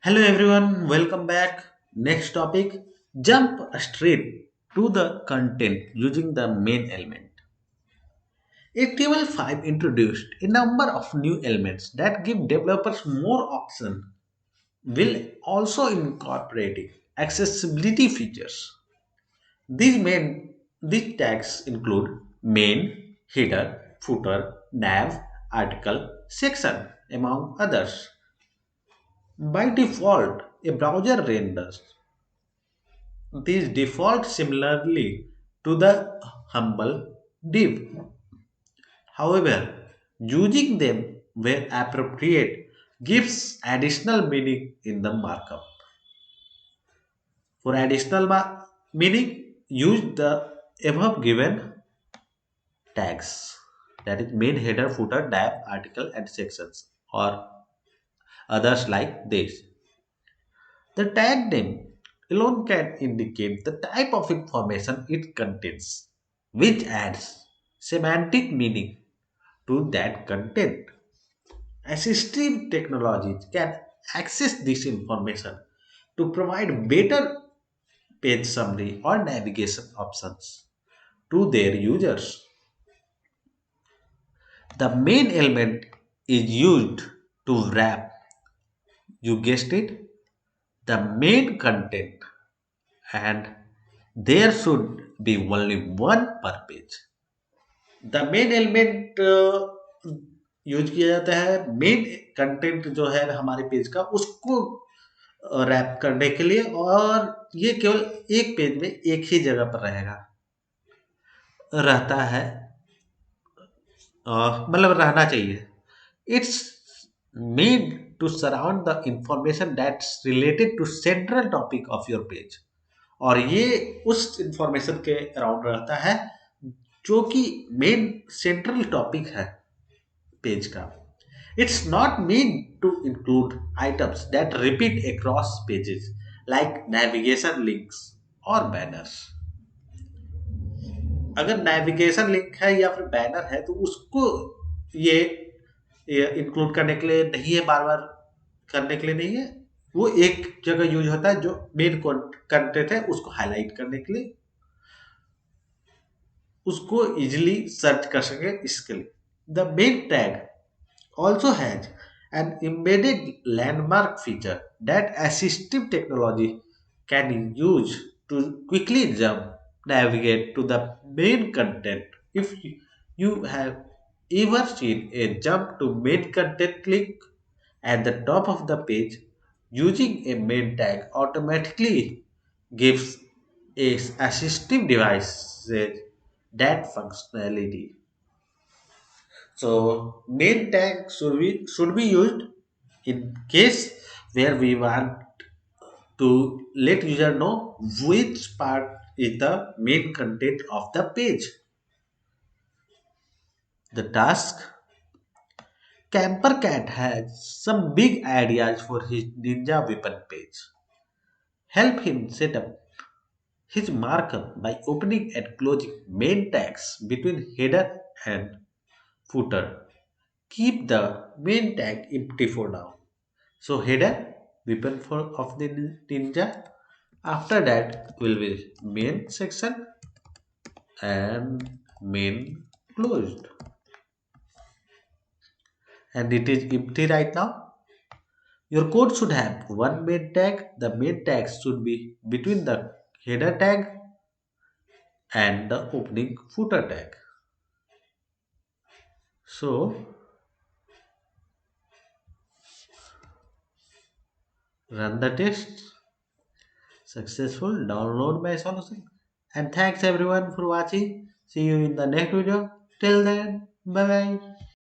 Hello everyone, welcome back. Next topic, jump straight to the content using the main element. HTML5 introduced a number of new elements that give developers more options will also incorporate accessibility features. These tags include main, header, footer, nav, article, section, among others. By default, a browser renders these default similarly to the humble div. However, using them where appropriate gives additional meaning in the markup. For additional meaning, use the above given tags, that is main, header, footer, div, article, and sections, or others like this. The tag name alone can indicate the type of information it contains, which adds semantic meaning to that content. Assistive technologies can access this information to provide better page summary or navigation options to their users. The main element is used to wrap, you guessed it, the main content, and there should be only one per page. The main element use किया जाता है main content जो है हमारे page का उसको rap करने के लिए, और ये केवल एक पेज में एक ही जगह पर रहेगा, रहता है, मतलब रहना चाहिए. It's made to surround the information that's related to central topic of your page, और ये उस इंफॉर्मेशन के अराउंड रहता है जो कि मेन सेंट्रल टॉपिक है पेज का. It's not mean to include items that repeat across pages like navigation links और बैनर्स. अगर नेविगेशन लिंक है या फिर बैनर है तो उसको ये इंक्लूड करने के लिए नहीं है, बार बार करने के लिए नहीं है. वो एक जगह यूज होता है जो मेन कंटेंट है उसको हाईलाइट करने के लिए, उसको इजिली सर्च कर सके इसके लिए. The main tag also has an embedded landmark feature that assistive technology can use to quickly jump navigate to the main content. If you have ever seen a jump to main content link at the top of the page, using a main tag automatically gives a assistive device that functionality. So main tag should be used in case where we want to let user know which part is the main content of the page. The task, Camper Cat has some big ideas for his ninja weapon page. Help him set up his markup by opening and closing main tags between header and footer. Keep the main tag empty for now. So header, weapon for of the ninja. After that will be main section and main closed. And it is empty right now. Your code should have one main tag. The main tag should be between the header tag and the opening footer tag. So run the test. Successful. Download my solution. And thanks everyone for watching. See you in the next video. Till then, bye bye.